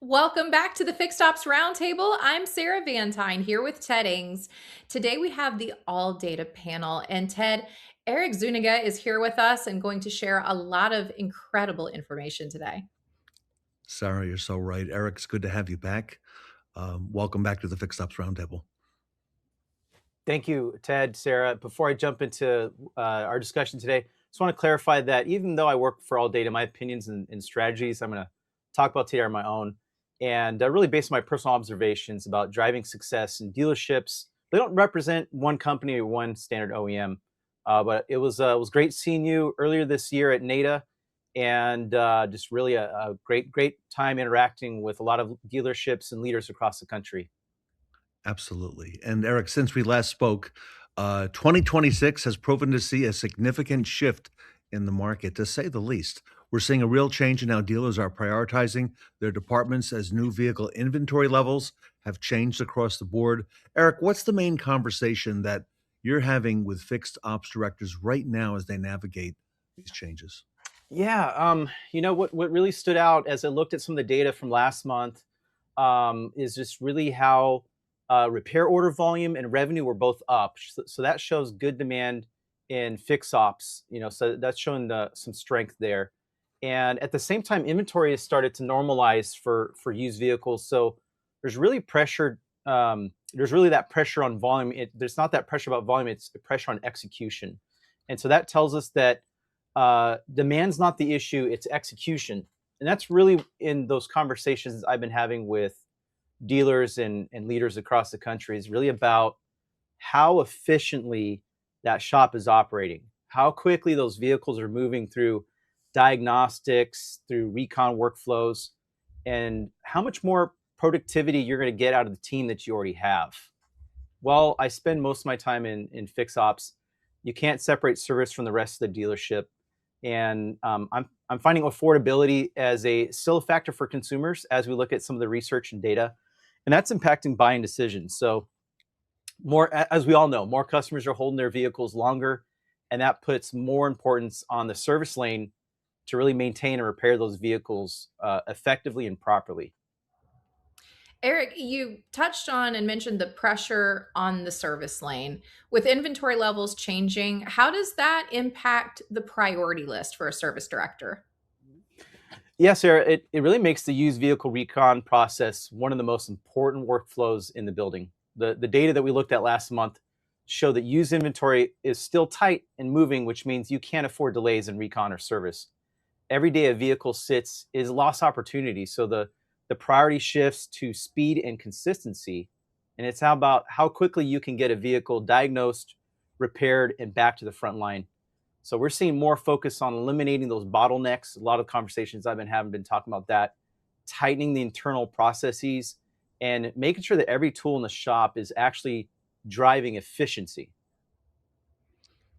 Welcome back to the Fixed Ops Roundtable. I'm Sarah Vantine here with Ted Ings. Today we have the ALLDATA panel, and Ted, Erik Zuniga is here with us and going to share a lot of incredible information today. Sarah, you're so right. Eric, it's good to have you back. Welcome back to the Fixed Ops Roundtable. Thank you, Ted, Sarah. Before I jump into our discussion today, just want to clarify that even though I work for ALLDATA, my opinions and strategies I'm going to talk about today are my own and really based on my personal observations about driving success in dealerships. They don't represent one company or one standard OEM, but it was great seeing you earlier this year at NADA, and just really a great time interacting with a lot of dealerships and leaders across the country. Absolutely. And Eric, since we last spoke, 2026 has proven to see a significant shift in the market, to say the least. We're seeing a real change in how dealers are prioritizing their departments as new vehicle inventory levels have changed across the board. Eric, what's the main conversation that you're having with fixed ops directors right now as they navigate these changes? Yeah, what really stood out as I looked at some of the data from last month is just really how repair order volume and revenue were both up. So that shows good demand in fix ops. So that's showing some strength there. And at the same time, inventory has started to normalize for used vehicles. So there's really pressure. There's really that pressure on volume. There's not that pressure about volume. It's the pressure on execution. And so that tells us that demand's not the issue, it's execution. And that's really in those conversations I've been having with dealers and leaders across the country is really about how efficiently that shop is operating, how quickly those vehicles are moving through diagnostics, through recon workflows, and how much more productivity you're going to get out of the team that you already have. Well, I spend most of my time in fix ops. You can't separate service from the rest of the dealership, and I'm finding affordability as a still a factor for consumers as we look at some of the research and data, and that's impacting buying decisions. So as we all know, more customers are holding their vehicles longer, and that puts more importance on the service lane to really maintain and repair those vehicles effectively and properly. Erik, you touched on and mentioned the pressure on the service lane. With inventory levels changing, how does that impact the priority list for a service director? Yes, Sarah, it really makes the used vehicle recon process one of the most important workflows in the building. The data that we looked at last month show that used inventory is still tight and moving, which means you can't afford delays in recon or service. Every day a vehicle sits is a lost opportunity. So the priority shifts to speed and consistency. And it's about how quickly you can get a vehicle diagnosed, repaired, and back to the front line. So we're seeing more focus on eliminating those bottlenecks. A lot of conversations I've been having been talking about that, tightening the internal processes and making sure that every tool in the shop is actually driving efficiency.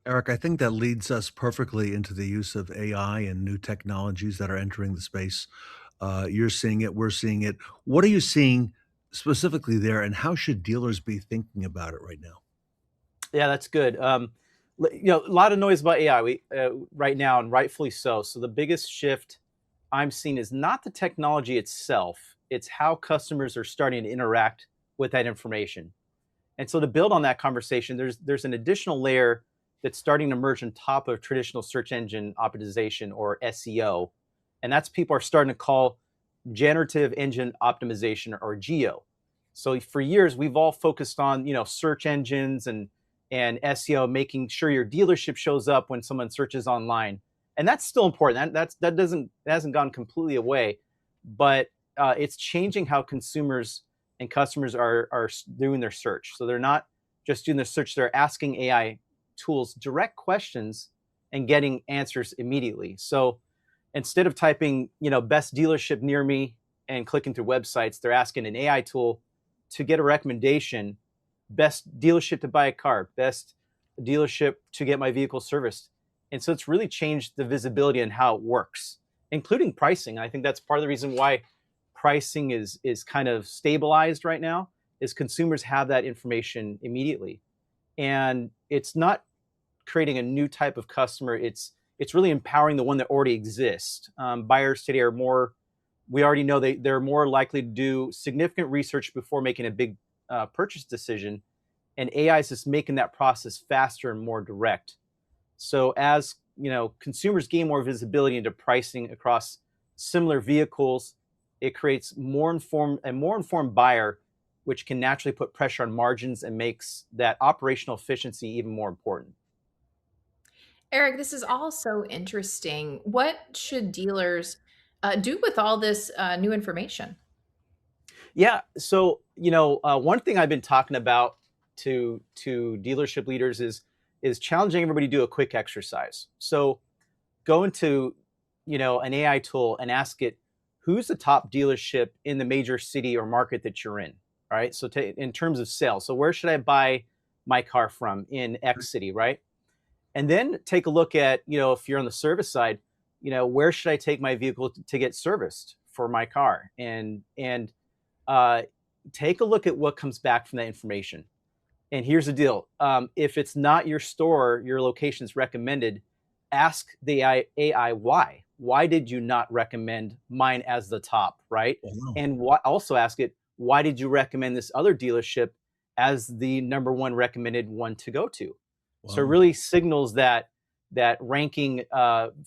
Eric, I think that leads us perfectly into the use of AI and new technologies that are entering the space. You're seeing it, we're seeing it. What are you seeing specifically there, and how should dealers be thinking about it right now? Yeah, that's good. A lot of noise about AI right now, and rightfully so. So the biggest shift I'm seeing is not the technology itself; it's how customers are starting to interact with that information. And so to build on that conversation, there's an additional layer that's starting to emerge on top of traditional search engine optimization or SEO, and that's people are starting to call generative engine optimization or geo. So for years we've all focused on search engines and SEO, making sure your dealership shows up when someone searches online, and that's still important. That hasn't gone completely away, but it's changing how consumers and customers are doing their search. So they're not just doing their search; they're asking AI tools direct questions and getting answers immediately. So instead of typing, best dealership near me and clicking through websites, they're asking an AI tool to get a recommendation, best dealership to buy a car, best dealership to get my vehicle serviced. And so it's really changed the visibility and how it works, including pricing. I think that's part of the reason why pricing is kind of stabilized right now, is consumers have that information immediately. And it's not creating a new type of customer. It's really empowering the one that already exists. Buyers today are we already know they're more likely to do significant research before making a big purchase decision, and AI is just making that process faster and more direct. So as consumers gain more visibility into pricing across similar vehicles, it creates a more informed buyer, which can naturally put pressure on margins and makes that operational efficiency even more important. Erik, this is all so interesting. What should dealers do with all this new information? Yeah. So, one thing I've been talking about to dealership leaders is challenging everybody to do a quick exercise. So, go into, an AI tool and ask it, who's the top dealership in the major city or market that you're in? All right. So, in terms of sales, so where should I buy my car from in X city, right? And then take a look at, if you're on the service side, where should I take my vehicle to get serviced for my car? And uh, take a look at what comes back from that information. And here's the deal: if it's not your store, your location's recommended, ask the AI why. Why did you not recommend mine as the top, right? Wow. And also ask it, why did you recommend this other dealership as the number one recommended one to go to? So it Wow. really signals that ranking,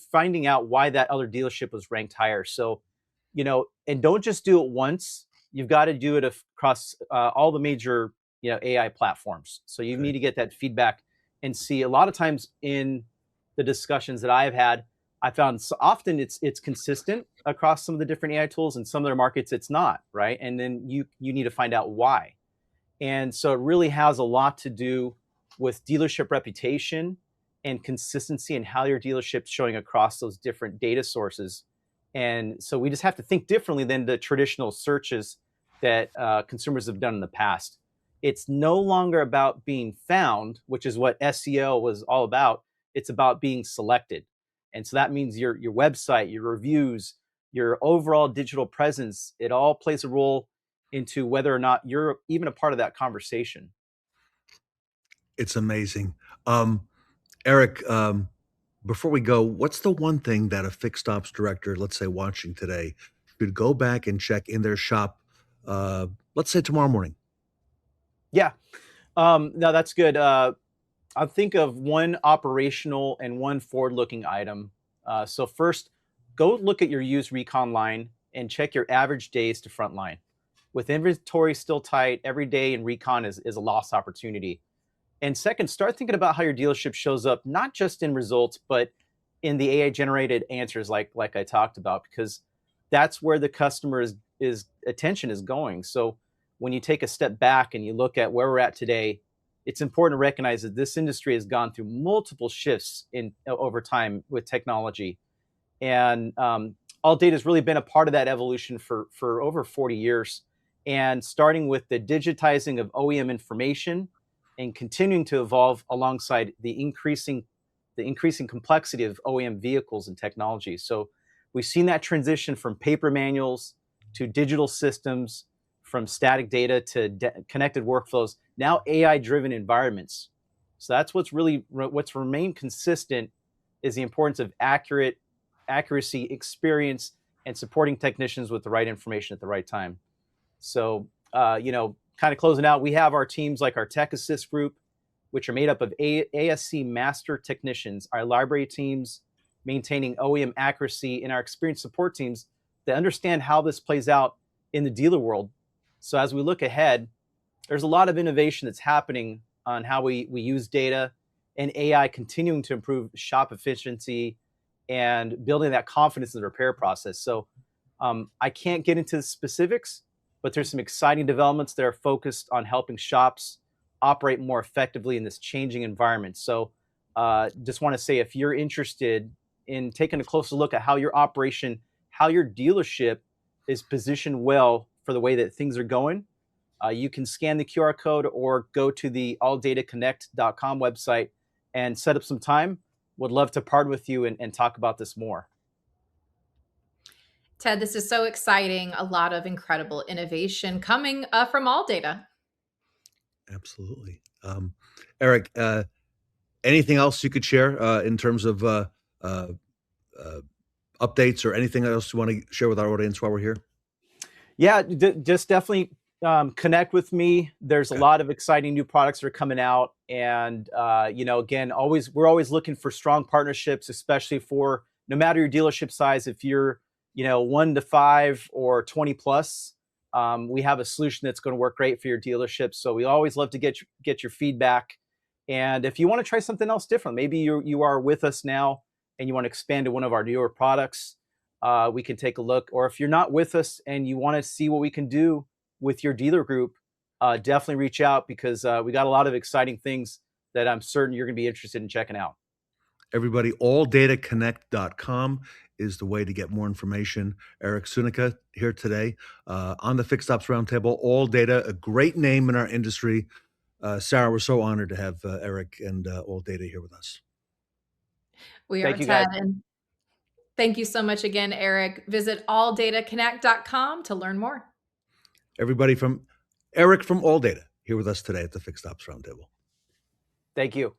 finding out why that other dealership was ranked higher. So, and don't just do it once. You've got to do it across all the major AI platforms. So you Okay. need to get that feedback and see. A lot of times in the discussions that I've had, I found so often it's consistent across some of the different AI tools, and some of their markets it's not, right? And then you need to find out why. And so it really has a lot to do with dealership reputation and consistency and how your dealership's showing across those different data sources. And so we just have to think differently than the traditional searches that consumers have done in the past. It's no longer about being found, which is what SEO was all about. It's about being selected. And so that means your website, your reviews, your overall digital presence, it all plays a role into whether or not you're even a part of that conversation. It's amazing. Um, Eric, before we go, what's the one thing that a fixed ops director, let's say watching today, should go back and check in their shop, let's say tomorrow morning? Yeah, no, that's good. I'll think of one operational and one forward-looking item. So first, go look at your used recon line and check your average days to front line. With inventory still tight, every day in recon is a lost opportunity. And second, start thinking about how your dealership shows up, not just in results, but in the AI generated answers like I talked about, because that's where the customer is attention is going. So when you take a step back and you look at where we're at today, it's important to recognize that this industry has gone through multiple shifts in over time with technology, and ALLDATA has really been a part of that evolution for over 40 years. And starting with the digitizing of OEM information and continuing to evolve alongside the increasing complexity of OEM vehicles and technology. So we've seen that transition from paper manuals to digital systems, from static data to connected workflows, now AI-driven environments. So that's what's remained consistent is the importance of accuracy, experience, and supporting technicians with the right information at the right time. So, kind of closing out, we have our teams like our Tech Assist group, which are made up of ASC master technicians, our library teams maintaining OEM accuracy, and our experienced support teams that understand how this plays out in the dealer world. So, as we look ahead, there's a lot of innovation that's happening on how we use data and AI continuing to improve shop efficiency and building that confidence in the repair process. So I can't get into the specifics, but there's some exciting developments that are focused on helping shops operate more effectively in this changing environment. So just want to say, if you're interested in taking a closer look at how your operation, how your dealership is positioned well for the way that things are going, you can scan the QR code or go to the alldataconnect.com website and set up some time. Would love to partner with you and talk about this more. Ted, this is so exciting. A lot of incredible innovation coming from ALLDATA. Absolutely. Eric, anything else you could share in terms of uh, updates or anything else you want to share with our audience while we're here? Yeah, just definitely connect with me. There's a Okay. lot of exciting new products that are coming out, and again, we're always looking for strong partnerships, especially for no matter your dealership size. If you're 1 to 5 or 20 plus, we have a solution that's going to work great for your dealership. So we always love to get your feedback. And if you want to try something else different, maybe you are with us now and you want to expand to one of our newer products, we can take a look. Or if you're not with us and you want to see what we can do with your dealer group, definitely reach out, because we got a lot of exciting things that I'm certain you're going to be interested in checking out. Everybody, alldataconnect.com is the way to get more information. Erik Zuniga here today on the Fixed Ops Roundtable. All Data, a great name in our industry. Sarah, we're so honored to have Erik and All Data here with us. We are, Thank you, guys. Ted. And thank you so much again, Erik. Visit alldataconnect.com to learn more. Everybody, from Erik from All Data here with us today at the Fixed Ops Roundtable. Thank you.